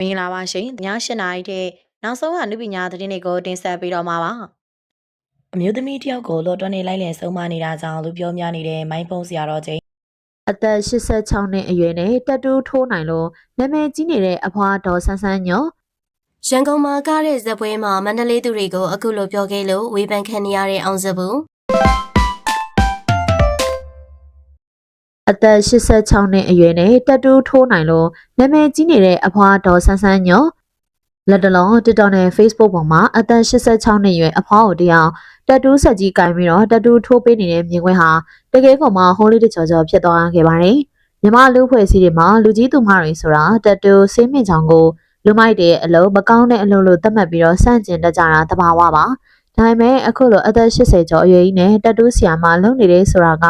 မင်္ဂလာပါရှင်။ည8နာရီတဲ့နောက်ဆုံးကနုပညာသတင်းတွေကိုတင်ဆက်ပေးတော့မှာပါ။အမျိုးသမီးတယောက်ကိုလော်တော်နေလိုက်လည်ဆုံးမနေတာကြောင့်လူပြောများနေတဲ့မိုင်းဖုံးဆရာတော်ချင်းအသက်86နှစ်အရွယ်နဲ့တက်တူးထိုးနိုင်လို့နာမည်ကြီးနေတဲ့အဖွားတော်ဆန်းဆန်းညောရန်ကုန်မှာကားတဲ့ဇပွဲမှာမန္တလေးသူတွေကိုအခုလိုပြောခဲ့လို့ဝေဖန်ခံနေရတဲ့အောင်စဘူးအသက်86နှစ်အရွယ်နဲ့တက်တူးထိုးနိုင်လို့နာမည်ကြီးနေတဲ့အဖွားတော်ဆန်းဆန်းညောလက်တလုံး TikTok နဲ့ Facebook ပေါ်မှာအသက်86နှစ်အရွယ်အဖွားကိုတယောက်တက်တူးဆက်ကြီးကင်ပြီးတော့တက်တူးထိုးပေးနေတဲ့မြင်ကွင်းဟာတကယ်ကောမှဟိုးလေးတချော်ချော်ဖြစ်သွားခဲ့ပါတယ်။မြမလူဖွဲ့စည်းတွေမှာလူကြီးသူမတွေဆိုတာတက်တူးဆေးမြင့်ချောင်ကိုလူမိုက်တဲ့အလုပ်မကောင်းတဲ့အလုပ်လို့သတ်မှတ်ပြီးတော့စန့်ကျင်တတ်ကြတာတဘာဝပါဒါပေမဲ့အခုလိုအသက်80ကျော်အရွယ်ကြီးနဲ့တက်တူးဆီယာမလုံနေတဲ့ဆိုတာက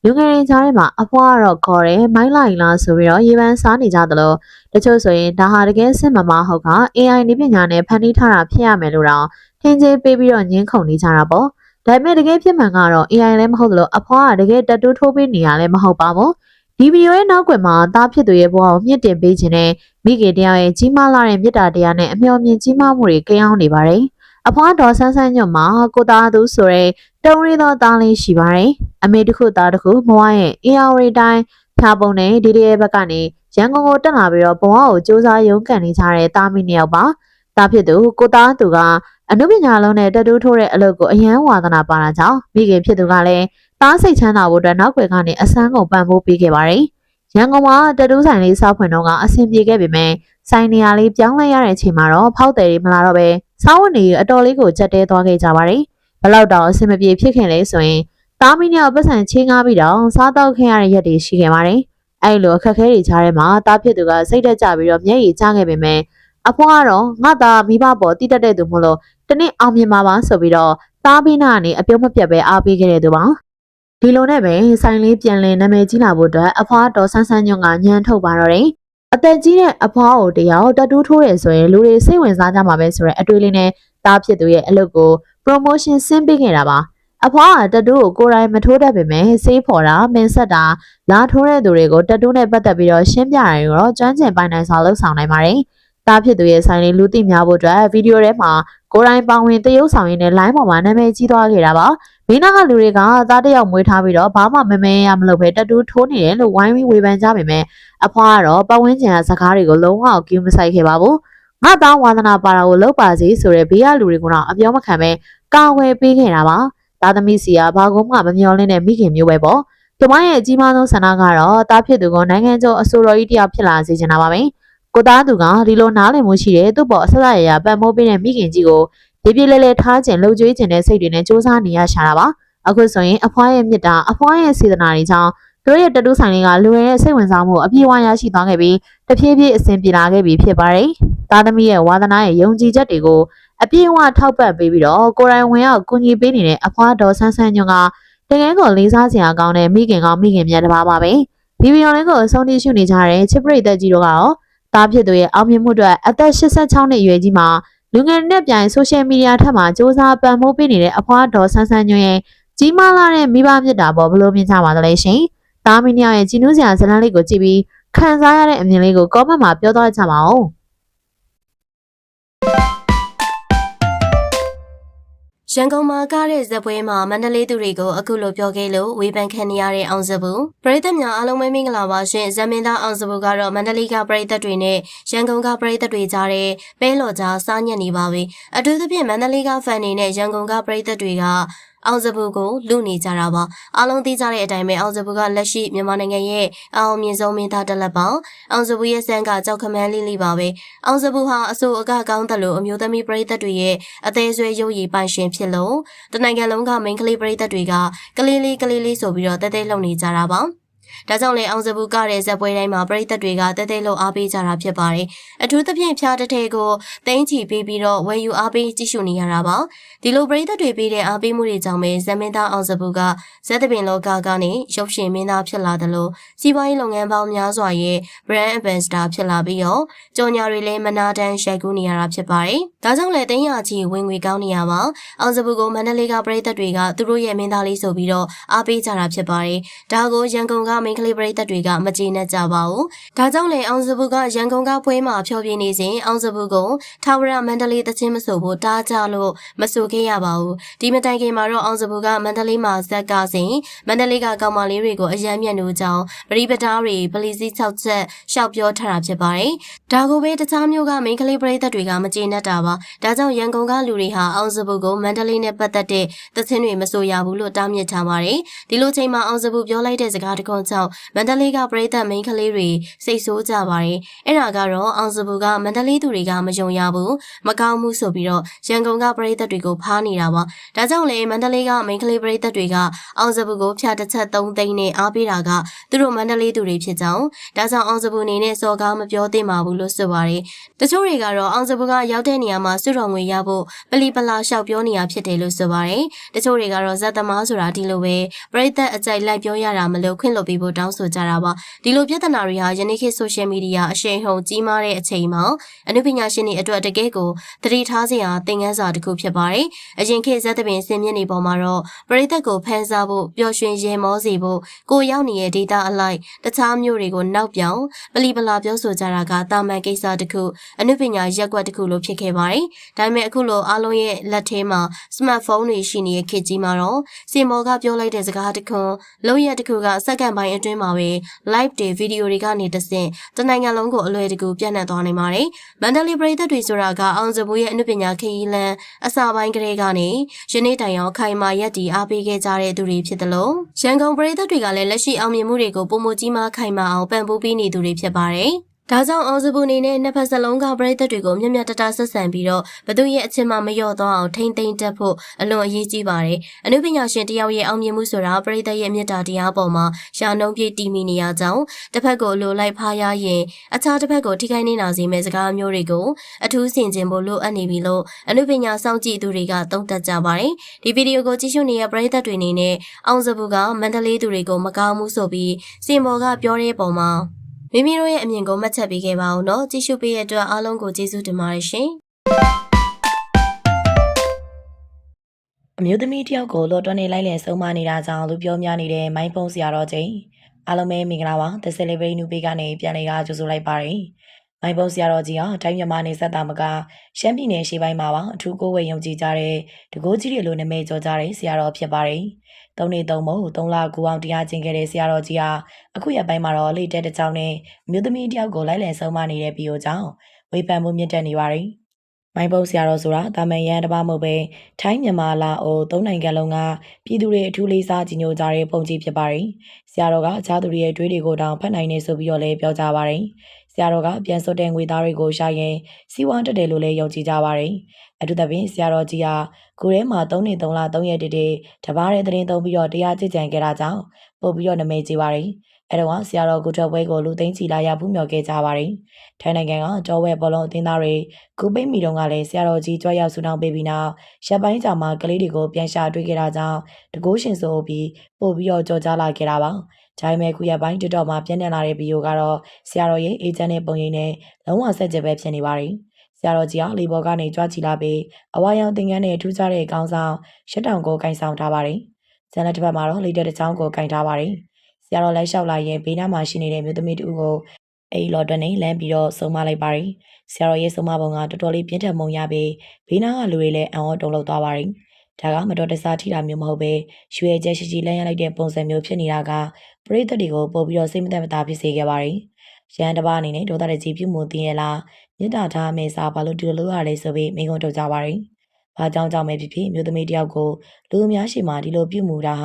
လူငယ်တွေကြားထဲမှာအဖွားတော့ခေါ်တယ်မိုင်းလိုက်လားဆိုပြီးတော့ရေပန်းစားနေကြသလိုတချို့ဆိုရင်ဒါဟာတကယ်စစ်မမဟုတ်က AI နည်းပညာနဲ့ဖန်တီးထားတာဖြစ်ရမယ်လို့တော့ထင်ကြေးပေးပြီးတော့ညှင်းခုန်နေကြတာပေါ့ဒါပေမဲ့တကယ်ဖြစ်မှန်ကတော့ AI လည်းမဟုတ်လို့အဖွားကတကယ်တက်တူးထိုးပေးနေရလည်းမဟုတ်ပါဘူးဒီဗီဒီယိုရဲ့နောက်ကွယ်မှာသားဖြစ်သူရဲ့ဘဝကိုမြင့်တင်ပေးခြင်းနဲ့မိခင်တရားရဲ့ကြီးမားလာတဲ့မေတ္တာတရားနဲ့အမျှော်မြင်ကြီးမားမှုတွေကြောင်းနေပါတယ်။အဖွားတော်ဆန်းဆန်းညွတ်မှာကိုသားသူဆိုရဲတုံးရီသောသားလေးရှိပါတယ်။အမေတစ်ခုသားတစ်ခုဘဝရဲ့အေယာဝတီတိုင်းဖြာပုံနဲ့ဒီဒီရဲ့ဘက်ကနေရန်ကုန်ကိုတက်လာပြီးတော့ဘဝကိုစူးစမ်းရုန်းကန်နေကြတဲ့သားမီးနှစ်ယောက်ပါ။သားဖြစ်သူကိုသားသူကအနုပညာလုံးနဲ့တက်တူးထိုးတဲ့အလုပ်ကိုအယံဝါသနာပါတာကြောင့်မိခင်ဖြစ်သူကလည်းသားစိတ်ချမ်းသာဖို့အတွက်နောက်ွယ်ကနေအစမ်းကုန်ပံ့ပိုးပေးခဲ့ပါတယ်။ရန်ကုန်မှာတတူးဆိုင်လေးစောက်ဖွင့်တော့ကအဆင်ပြေခဲ့ပေမဲ့ဆိုင်နေရာလေးပြောင်းလဲရတဲ့အချိန်မှာတော့ဖောက်တယ်တွေမလာတော့ပဲစားဝတ်နေအတော်လေးကိုချက်တဲသွားခဲ့ကြပါတယ်။ဘလောက်တောင်အဆင်မပြေဖြစ်ခင်လဲဆိုရင်သားမီးနဲ့ပတ်စံချင်းကားပြီးတော့စားတော့ခင်ရတဲ့ရက်တွေရှိခဲ့ပါတယ်။အဲ့လိုအခက်အခဲတွေကြားထဲမှာသားဖြစ်သူကစိတ်တက်ကြပြီးတော့မျက်ရည်ကျခဲ့ပေမဲ့အဖွားကတော့ငါသားမိဘပေါ်တိတက်တဲ့သူမို့လို့တနေ့အောင်မြင်ပါပါဆိုပြီးတော့သားပြီးနာကနေအပြုံးမပြတ်ပဲအားပေးခဲ့တဲ့သူပါ။ဒီလိုနဲ့ပဲဆိုင်လေးပြန်လည်နာမည်ကြီးလာဖို့အတွက်အဖွားတော်ဆန်းဆန်းညွန့်ကညံထုတ်ပါတော့တယ်။အသက်ကြီးတဲ့အဖွားကိုတယောက်တက်တူးထိုးတယ်ဆိုရင်လူတွေစိတ်ဝင်စားကြမှာပဲဆိုတဲ့အတွေ့အလေးနဲ့တားဖြစ်သူရဲ့အလုပ်ကို promotion ဆင်းပေးခဲ့တာပါ။အဖွားကတက်တူးကိုကိုယ်တိုင်မထိုးတတ်ပေမဲ့စေးဖော်တာမင်းဆက်တာလာထိုးတဲ့သူတွေကိုတက်တူးနဲ့ပတ်သက်ပြီးတော့ရှင်းပြတာတွေတော့ကျွမ်းကျင်ပိုင်နိုင်စွာလှုပ်ဆောင်နိုင်ပါတယ်။တားဖြစ်သူရဲ့ဆိုင်လေးလူသိများဖို့အတွက်ဗီဒီယိုထဲမှာကိုယ်တိုင်ပါဝင်သရုပ်ဆောင်ရင်းနဲ့ line ပေါ်မှာနာမည်ကြီးသွားခဲ့တာပါ။မိနာကလူတွေကသားတယောက်မွေးထားပြီးတော့ဘာမှမမဲရမလို့ပဲတက်တူးထိုးနေတယ်လို့ဝိုင်းပြီးဝေဖန်ကြပေမဲ့အဖွားကတော့ပတ်ဝန်းကျင်ကစကားတွေကိုလုံးဝကယူမဆိုင်ခဲ့ပါဘူး။ငါသားဝါသနာပါတာကိုလောက်ပါစေဆိုတဲ့ဘေးကလူတွေကလည်းအပြောမခံပဲကာဝယ်ပေးခဲ့တာပါ။သားသမီးစီကဘာကုန်းမှမမျော်လင့်တဲ့မိခင်မျိုးပဲပေါ့။သူမရဲ့အကြီးမားဆုံးဆန္ဒကတော့သားဖြစ်သူကနိုင်ငံကျော်အစိုးရကြီးတယောက်ဖြစ်လာစေချင်တာပါပဲ။ကိုသားသူကဒီလိုနားလည်မှုရှိတဲ့သူ့ပေါ်အဆက်အရပံ့ပိုးပေးတဲ့မိခင်ကြီးကိုပြေပြေလဲလဲထားခြင်းလှုပ်ကြွေးခြင်းတဲ့စိတ်တွေနဲ့စူးစမ်းနေရရှာတာပါအခုဆိုရင်အဖွားရဲ့မြစ်တာအဖွားရဲ့စေတနာတွေကြောင့်သူတို့ရဲ့တတူးဆိုင်တွေကလူတွေရဲ့စိတ်ဝင်စားမှုအပြည့်အဝရရှိသွားခဲ့ပြီးတဖြည်းဖြည်းအဆင်ပြေလာခဲ့ပြီဖြစ်ပါတယ်သားသမီးရဲ့ဝါသနာရဲ့ယုံကြည်ချက်တွေကိုအပြည့်အဝထောက်ပံ့ပေးပြီးတော့ကိုယ်တိုင်ဝင်ရောက်ကူညီပေးနေတဲ့အဖွားတော်ဆန်းဆန်းညွန့်ကတကယ်ကိုလေးစားစရာကောင်းတဲ့မိခင်မြတ်တစ်ပါးပါပဲဒီဗီဒီယိုလေးကိုအဆုံးထိရှုနေကြတဲ့ချစ်ပရိသတ်ကြီးတို့ကတော့သားဖြစ်သူရဲ့အောင်မြင်မှုအတွက်အသက်86နှစ်အရွယ်ကြီးမှာလူငယ်နဲ့ပြိုင်ဆိုရှယ်မီဒီယာထက်မှာစ조사ပံ့ပိုးပေးနေတဲ့အဖွားတော်ဆန်းဆန်းညွန့်ရဲ့ကြီးမားလာတဲ့မိဘမြတ်တာပေါ်ဘလို့မြင်ကြပါသလဲရှင်။သားမီးနှစ်ယောက်ရဲ့ကြည်နူးစရာဇာတ်လမ်းလေးကိုကြည့်ပြီးခံစားရတဲ့အမြင်လေးကို comment မှာပြောသွားကြပါဦး။ရန်ကုန်မှာကားတဲ့ဇပွဲမှာမန္တလေးသူတွေကိုအခုလိုပြောခဲ့လို့ဝေဖန်ခံနေရတဲ့အောင်စဘူးပရိသတ်များအားလုံးပဲမင်္ဂလာပါရှင်ဇမင်းသားအောင်စဘူးကတော့မန္တလေးကပရိသတ်တွေနဲ့ရန်ကုန်ကပရိသတ်တွေကြားတဲ့ပဲလော်ကြားစားညက်နေပါပြီအထူးသဖြင့်မန္တလေးကဖန်တွေနဲ့ရန်ကုန်ကပရိသတ်တွေကအောင်စဘူးကိုလူနေကြတာပါအားလုံးသိကြတဲ့အတိုင်းပဲအောင်စဘူးကလက်ရှိမြန်မာနိုင်ငံရဲ့အောင်မြင်ဆုံးမင်းသားတစ်လက်ပါအောင်စဘူးရဲ့ဆန်းကကြောက်ခမန်းလေးပါပဲအောင်စဘူးဟာအဆိုအကကောင်းတယ်လို့အမျိုးသမီးပရိသတ်တွေရဲ့အသေးဆွဲရုပ်ရည်ပိုင်ရှင်ဖြစ်လို့တနိုင်ငံလုံးကမိန်းကလေးပရိသတ်တွေကကလေးလေးဆိုပြီးတော့တဲတဲလှုပ်နေကြတာပါဒါကြောင့်လေအောင်စဘူးကတဲ့ဇက်ပွဲတိုင်းမှာပရိသတ်တွေကတဲတဲလှုပ်အားပေးကြတာဖြစ်ပါတယ်အထူးသဖြင့်ဖျားတစ်ထည်ကိုတင်းချီပေးပြီးတော့ဝယ်ယူအားပေးကြည့်ရှုနေရတာပါဒီလိုပရိသတ်တွေပေးတဲ့အားပေးမှုတွေကြောင့်ပဲဇမင်းသားအောင်စဘူးကဇက်သပင်လောကကနေရုပ်ရှင်မင်းသားဖြစ်လာတယ်လို့စီးပွားရေးလုပ်ငန်းပေါင်းများစွာရဲ့ brand ambassador ဖြစ်လာပြီးတော့ကြော်ညာတွေလည်းမနာတမ်းရိုက်ကူးနေရတာဖြစ်ပါတယ်ဒါကြောင့်လေတင်းရချီဝင်ငွေကောင်းနေရပါအောင်စဘူးကိုမန္တလေးကပရိသတ်တွေကသူတို့ရဲ့မင်းသားလေးဆိုပြီးတော့အားပေးကြတာဖြစ်ပါတယ်ဒါကိုရန်ကုန်က မိန်းကလေးပရိသတ်တွေကမကျေနပ်ကြပါဘူး။ဒါကြောင့်လည်းအောင်စပူကရန်ကုန်ကပွဲမှာဖျော်ဖြေနေစဉ်အောင်စပူကိုထာဝရမန္တလေးသချင်းမဆိုဖို့တားကြလို့မဆိုခဲ့ရပါဘူး။ဒီမတိုင်ခင်မှာတော့အောင်စပူကမန္တလေးမှာဇက်ကစဉ်မန္တလေးကကောင်မလေးတွေကိုအယမ်းမြတ်လို့ကြောင်းပရိပဒါတွေပလီစီ6ချက်ရှောက်ပြောထားတာဖြစ်ပါတယ်။ဒါကိုပဲတခြားမျိုးကမိန်းကလေးပရိသတ်တွေကမကျေနပ်တာပါ။ဒါကြောင့်ရန်ကုန်ကလူတွေဟာအောင်စပူကိုမန္တလေးနဲ့ပတ်သက်တဲ့သချင်းတွေမဆိုရဘူးလို့တားမြစ်ထားပါတယ်။ဒီလိုချိန်မှာအောင်စပူပြောလိုက်တဲ့စကားတစ်ခုကြောင့်မန္တလေးကပရိသတ်မိန်းကလေးတွေစိတ်ဆိုးကြပါတယ်။အဲ့ဒါကတော့အောင်စပူကမန္တလေးသူတွေကမယုံရဘူးမကောင်းမှုဆိုပြီးတော့ရန်ကုန်ကပရိသတ်တွေကိုဖားနေတာပါ။ဒါကြောင့်လေမန္တလေးကမိန်းကလေးပရိသတ်တွေကအောင်စပူကိုဖြာတစ်ချက်3သိန်းနဲ့အားပေးတာကသူတို့မန္တလေးသူတွေဖြစ်ကြောင်းဒါကြောင့်အောင်စပူအနေနဲ့စော်ကားမပြောသင့်ပါဘူးလို့ဆိုပါတယ်။တချို့တွေကတော့အောင်စပူကရောက်တဲ့နေရာမှာစွတော်ငွေရဖို့ပလီပလာလျှောက်ပြောနေတာဖြစ်တယ်လို့ဆိုပါတယ်။တချို့တွေကတော့ဇက်သမားဆိုတာဒီလိုပဲပရိသတ်အကြိုက်လိုက်ပြောရတာမလို့ခွင့်လွှတ်ပေးဖို့တောင်းဆိုကြတာပါ။ဒီလိုပြဿနာတွေဟာယနေ့ခေတ်ဆိုရှယ်မီဒီယာအရှိန်ဟုန်ကြီးမားတဲ့အချိန်မှာအနုပညာရှင်တွေအတွက်တကယ်ကိုသတိထားစရာသင်ခန်းစာတစ်ခုဖြစ်ပါတယ်။အရင်ခေတ်ဇက်သပင်စင်မြင့်နေပေါ်မှာတော့ပရိသတ်ကိုဖန်ဆားဖို့ပျော်ရွှင်ရေမောစေဖို့ကိုရောက်နေတဲ့ဒေတာအလိုက်တခြားမျိုးတွေကိုနောက်ပြောင်ပလီပလာပြောဆိုကြတာကတာမန်ကိစ္စတစ်ခုအနုပညာရက်ကွက်တစ်ခုလိုဖြစ်ခဲ့ပါတယ်။ဒါပေမဲ့အခုလိုအားလုံးရဲ့လက်ထဲမှာစမတ်ဖုန်းတွေရှိနေတဲ့ခေတ်ကြီးမှာတော့စင်မော်ကပြောလိုက်တဲ့စကားတစ်ခုလုံးရက်တစ်ခုကစက္ကန့်ပိုင်းအတွင်းမှာပဲ live တွေဗီဒီယိုတွေကနေတဆင့်တနိုင်ငံလုံးကိုအလွယ်တကူပြန့်နှံ့သွားနိုင်ပါတယ်။မန္တလေးပရိသတ်တွေဆိုတာကအောင်စပူရဲ့အနုပညာခရီးလမ်းအစပိုင်းကလေးကနေယနေ့တိုင်အောင်ခိုင်မာရက်တီအားပေးခဲ့ကြတဲ့သူတွေဖြစ်တယ်လို့ရန်ကုန်ပရိသတ်တွေကလည်းလက်ရှိအောင်မြင်မှုတွေကိုပုံမကြီးမားခိုင်မာအောင်ပံ့ပိုးပေးနေသူတွေဖြစ်ပါတယ်။ဒါကြောင့်အောင်စပူနေနဲ့နှစ်ဖက်စလုံးကပရိသတ်တွေကိုမျက်မျက်တတဆက်ဆံပြီးတော့ဘသူရဲ့အချင်းမှမလျော့သွားအောင်ထိမ့်သိမ့်တက်ဖို့အလွန်အရေးကြီးပါတယ်။အနုပညာရှင်တယောက်ရဲ့အောင်မြင်မှုဆိုတာပရိသတ်ရဲ့မေတ္တာတရားပေါ်မှာရှာနှုံးပြည့်တည်မိနေရကြောင်းတစ်ဖက်ကိုလိုလိုက်ဖားရရင်အခြားတစ်ဖက်ကိုထိခိုက်နေတာစေမဲ့စကားမျိုးတွေကိုအထူးဆင်ခြင်ဖို့လိုအပ်နေပြီလို့အနုပညာစောင့်ကြည့်သူတွေကသုံးသပ်ကြပါတယ်။ဒီဗီဒီယိုကိုကြည့်ရှုနေတဲ့ပရိသတ်တွေအနေနဲ့အောင်စပူကမန္တလေးသူတွေကိုမကောင်းမှုဆိုပြီးစင်ပေါ်ကပြောတဲ့ပုံမှာမိမိတို့ရဲ့အမြင်ကိုမှတ်ချက်ပေးခဲ့ပါဦးနော်ကြည့်ရှုပေးတဲ့အတွက်အားလုံးကိုကျေးဇူးတင်ပါတယ်ရှင်အမျိုးသမီးတယောက်ကိုလော်တော်နေလိုက်လည်ဆုံးမနေတာကြောင့်လူပြောများနေတဲ့မိုင်းဖုံးဆရာတော်ချင်းအားလုံးပဲမင်္ဂလာပါ The Celebrate New Page ကနေပြန်လည်ကြိုဆိုလိုက်ပါတယ်မိုင်းဖုံးဆရာတော်ကြီးဟာတိုင်းမြန်မာနေဆက်တာမကရှမ်းပြည်နယ်ရှေ့ပိုင်းမှာပါအထူးကိုယ်ဝေယုံကြည်ကြတဲ့တကိုးကြီးတွေလိုနာမည်ကျော်ကြတဲ့ဆရာတော်ဖြစ်ပါတယ်3 နှစ် 3 မို့3 လ9အောင်တရားကျင့်ခဲ့တဲ့ဆရာတော်ကြီးဟာအခုရက်ပိုင်းမှာတော့လေတက်တဲ့ကြောင်းနဲ့အမျိုးသမီးတယောက်ကိုလိုက်လည်ဆုံးမနေတဲ့ပြီးတော့ကြောင့်ဝေဖန်မှုမြင့်တက်နေပါတယ်။မိုင်းပုံဆရာတော်ဆိုတာတာမန်ရန်တပါမဟုတ်ပဲထိုင်းမြန်မာလာအို၃နိုင်ငံလုံးကပြည်သူတွေအထူးလေးစားကြည်ညိုကြတဲ့ပုံကြီးဖြစ်ပါတယ်။ဆရာတော်ကအခြားသူတွေရဲ့တွေးတွေကိုတောင်ဖတ်နိုင်နေဆိုပြီးတော့လည်းပြောကြပါတယ်။ဆရာတော်ကပြန်စွတ်တဲ့ငွေသားတွေကိုရှာရင်စီးပွားတက်တယ်လို့လည်းယုံကြည်ကြပါတယ်။အထူးသဖြင့်ဆရာတော်ကြီးဟာကိုယ်ထဲမှာ3 နှစ် 3 လ 3 ရက်တည်းတပါးတဲ့သတင်းသုံးပြီးတော့တရားကြည်ကြံခဲ့တာကြောင့်ပို့ပြီးတော့နာမည်ကြီးပါတယ်။အဲ့တော့ဆရာတော်ကိုထွက်ပွဲကိုလူသိန်းချီလာရောက်ဘူးမြော်ခဲ့ကြပါတယ်။ထိုင်းနိုင်ငံကတော်ဝဲဘောလုံးအသင်းသားတွေကူပိတ်မီတုန်းကလည်းဆရာတော်ကြီးကြွရောက်ဆူတောင်းပေးပြီးနောက်ရပ်ပိုင်းကြာမှာကလေးတွေကိုပြန်ရှာတွေ့ခဲ့တာကြောင့်တကိုးရှင်ဆိုပြီးပို့ပြီးတော့ကြော်ကြားလာခဲ့တာပါ။ဒါပေမဲ့ခုရပ်ပိုင်းတစ်တော့မှာပြင်းထန်လာတဲ့ဗီဒီယိုကတော့ဆရာတော်ရဲ့အေဂျင့်နဲ့ပုံရိပ်နဲ့လုံးဝဆက်ကြပဲဖြစ်နေပါတယ်။ဆရာတော်ကြီးကလေဘော်ကနေကြွချီလာပြီးအဝါရောင်သင်္ကန်းနဲ့ထူးခြားတဲ့ခေါင်းဆောင်ရှစ်တောင်ကိုကင်ဆောင်ထားပါတယ်။ဇန်နတစ်ဖက်မှာတော့လေတဲ့တစ်ချောင်းကိုကင်ထားပါတယ်။ဆရာတော်လိုက်လျှောက်လာရင်ဘေးနားမှာရှိနေတဲ့မြို့သမီးတူကိုအိလော်တွင်လမ်းပြီးတော့ဆုံးမလိုက်ပါတယ်။ဆရာတော်ရဲ့ဆုံးမပုံကတော်တော်လေးပြင်းထန်မှုရပြီးဘေးနားကလူတွေလည်းအံ့ဩတုန်လှုပ်သွားပါတယ်။ဒါကမတော်တဆထိတာမျိုးမဟုတ်ပဲရွှေကျဲရှိရှိလမ်းရလိုက်တဲ့ပုံစံမျိုးဖြစ်နေတာကပရိသတ်တွေကိုပို့ပြီးတော့စိတ်မသက်မသာဖြစ်စေခဲ့ပါတယ်။ရန်တပါအနေနဲ့ဒေါသတကြီးပြုမှုတင်ရလားမြစ်တာထားမေစာဘာလို့ဒီလိုလုပ်ရလဲဆိုပြီးမိကုံထုတ်ကြပါတယ်။ဘာကြောင့်ကြောင့်ပဲဖြစ်ဖြစ်မြို့သမီးတယောက်ကိုလူအများရှိမှဒီလိုပြုမှုတာဟ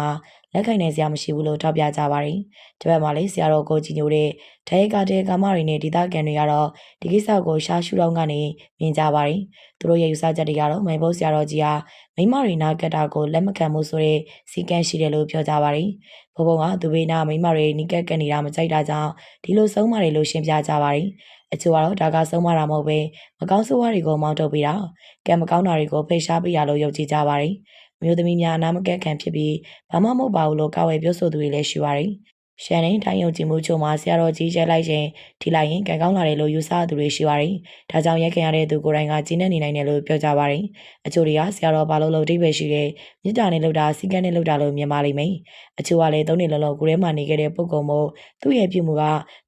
ာလက်ခံနိုင်စရာမရှိဘူးလို့ထောက်ပြကြပါတယ်။ဒီဘက်မှာလည်းဆရာတော်ကိုကြီးညိုတဲ့ဒဲကာတဲကာမတွေနဲ့ဒေသခံတွေကတော့ဒီကိစ္စကိုရှားရှုထောင်းကနေမြင်ကြပါတယ်။သူတို့ရဲ့ယူဆချက်တွေကတော့မိုင်ဘုတ်ဆရာတော်ကြီးဟာမိမတွေနာကတ်တာကိုလက်မခံမှုဆိုတဲ့စီကံရှိတယ်လို့ပြောကြပါတယ်။ဘုံဘုံကသူဘေးနာမိမတွေနီးကပ်ကန်နေတာမကြိုက်တာကြောင့်ဒီလိုဆုံးမတယ်လို့ရှင်းပြကြပါတယ်။အချို့ကတော့ဒါကဆုံးမတာမဟုတ်ပဲမကောင်းဆိုးဝါးတွေကိုမောင်းထုတ်ပေးတာကံမကောင်းတာတွေကိုဖိတ်ရှားပေးရလို့ယုံကြည်ကြပါတယ်။မျိုးသမီးများအနာမကက်ခံဖြစ်ပြီးဘာမှမဟုတ်ပါဘူးလို့ကာဝယ်ပြောဆိုသူတွေလည်းရှိပါတယ် ရှန်ရင်တိုင်းယုံကြည်မှုချို့မှာဆရာတော်ကြီးကျဲလိုက်ရင်ထိလိုက်ရင်ကံကောင်းလာတယ်လို့ယူဆသူတွေရှိပါတယ်။ဒါကြောင့်ရက်ခင်ရတဲ့သူကိုယ်တိုင်ကကျင်းနေနေနိုင်တယ်လို့ပြောကြပါတယ်။အချို့တွေကဆရာတော်ဘာလို့လို့အဓိပ္ပာယ်ရှိတဲ့မြစ်တာနဲ့လောက်တာစီကန်းနဲ့လောက်တာလို့မြင်ပါလိမ့်မယ်။အချို့ကလည်းသုံးနေလုံးလုံးကိုယ်ထဲမှာနေခဲ့တဲ့ပုဂ္ဂိုလ်မို့သူ့ရဲ့ပြုမှုက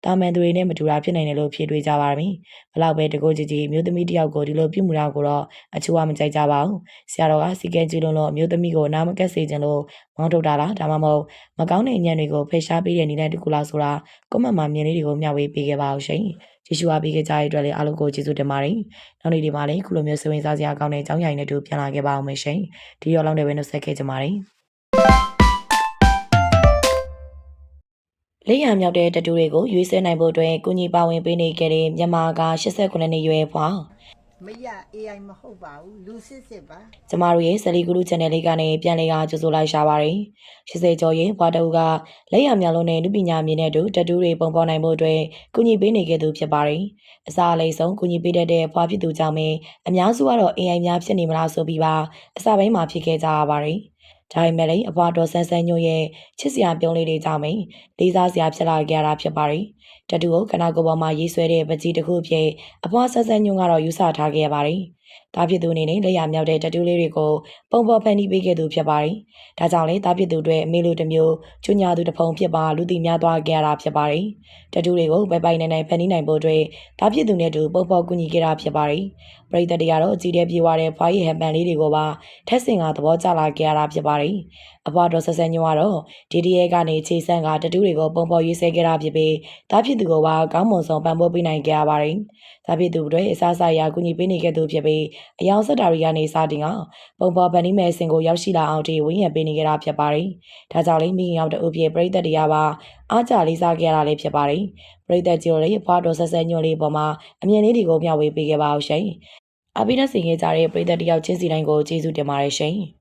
တာမန်သူတွေနဲ့မတူတာဖြစ်နိုင်တယ်လို့ဖြေတွေးကြပါမယ်။ဘလောက်ပဲတကိုးကြည်ကြည်မျိုးသမီးတယောက်ကိုဒီလိုပြုမှုတာကိုတော့အချို့ကမကြိုက်ကြပါဘူး။ဆရာတော်ကစီကန်းကျူးလုံးလို့မျိုးသမီးကိုနားမကက်စေခြင်းလို့မောင်းထုတ်တာလားဒါမှမဟုတ်မကောင်းတဲ့အညံ့တွေကိုဖယ်ရှားပေးတဲ့နည်းလမ်းတစ်ခုလားဆိုတာကွန်မန့်မှာမြင်လေးတွေကိုမျှဝေပေးခဲ့ပါအောင်ရှင်။ကျေးဇူးအားပေးခဲ့ကြတဲ့အတွက်လည်းအားလုံးကိုကျေးဇူးတင်ပါတယ်။နောက်နေ့ဒီမှာလည်းခုလိုမျိုးစိတ်ဝင်စားစရာကောင်းတဲ့အကြောင်းအရာတွေနဲ့တူပြန်လာခဲ့ပါအောင်မယ်ရှင်။ဒီရောလောက်နဲ့ပဲနှုတ်ဆက်ခဲ့ကြပါတယ်။လေးရမြောက်တဲ့တတူတွေကိုရွေးဆဲနိုင်ဖို့အတွက်ကုညီပါဝင်ပေးနေခဲ့တဲ့မြန်မာက89နှစ်ရွယ်ဖွာမရ AI မဟုတ်ပါဘူးလူစစ်ပါ ကျမတို့ရဲ့ဇလီကူလူ channel လေးကနေပြန်လေးကကြိုဆိုလိုက်ရှာပါတယ်80ကျော်ရင်ဘွားတူကလက်ရမြောက်လုံးနဲ့လူပညာမြင်တဲ့တူတတူတွေပုံပေါ်နိုင်ဖို့အတွက်ကုညီပေးနေခဲ့သူဖြစ်ပါတယ်အစားအလိမ့်ဆုံးကုညီပေးတတ်တဲ့ဘွားဖြစ်သူကြောင့်မင်းအများစုကတော့ AI များဖြစ်နေမလားဆိုပြီးပါအစားပိုင်းမှာဖြစ်ခဲ့ကြရပါတယ်ဒါပေမဲ့လည်းအဘွားတော်ဆန်းဆန်းညို့ရဲ့ချစ်စရာပြုံးလေးတွေကြောင့်လေးစားစရာဖြစ်လာခဲ့ရတာဖြစ်ပါတယ်တတူကိုကနာကိုပေါ်မှာရေးဆွဲတဲ့ပကြီးတစ်ခုဖြစ်အဘွားဆန်းဆန်းညို့ကတော့ယူဆထားခဲ့ရပါတယ်တားဖြစ်သူအနေနဲ့လက်ရမြောက်တဲ့တတူလေးတွေကိုပုံပေါ်ဖန်တီးပေးခဲ့သူဖြစ်ပါတယ်ဒါကြောင့်လည်းတားဖြစ်သူတွေအမေလိုတစ်မျိုးချွညာသူတစ်ဖုံဖြစ်ပါလူသိများသွားခဲ့ရတာဖြစ်ပါတယ်တတူတွေကိုပိုင်နိုင်ဖန်တီးနိုင်ဖို့အတွက်တားဖြစ်သူနဲ့တူပုံပေါ်ကူညီခဲ့တာဖြစ်ပါတယ်ပရိသတ်တွေကတော့အကြည့်တဲ့ပြေးသွားတဲ့ဖွားရည်ဟန်ပန်လေးတွေကိုပါထက်စင်ကသဘောကျလာခဲ့ရတာဖြစ်ပါတယ်အဘွားတော်ဆဆညိုကတော့ဒီဒီရဲကနေခြေဆန်းကတတူတွေကိုပုံပေါ်ရေးဆဲခဲ့တာဖြစ်ပြီးတားဖြစ်သူကပါကောင်းမွန်ဆုံးပံ့ပိုးပေးနိုင်ခဲ့ရပါတယ်တားဖြစ်သူတွေအစားအစာရာကူညီပေးနေခဲ့သူဖြစ်ပြီးအယောင်ဆက်တာတွေကနေစတင်ကပုံပေါ်ဗန်နီမဲစင်ကိုရောက်ရှိလာအောင်ဒီဝင်းရံပေးနေကြတာဖြစ်ပါတယ်။ဒါကြောင့်လည်းမိခင်ရောက်တဲ့အုပ်ပြေပရိသတ်တရားပါအားကြလေးစားခဲ့ရတာလည်းဖြစ်ပါတယ်။ပရိသတ်ကြီးတို့လည်းဘွားတော်ဆက်ညွန့်လေးပေါ်မှာအမြင်လေးတွေကိုမျှဝေပေးခဲ့ပါအောင်ရှင်။အပိဓာဆင်ခဲ့ကြတဲ့ပရိသတ်တယောက်ချင်းစီတိုင်းကိုကျေးဇူးတင်ပါတယ်ရှင်။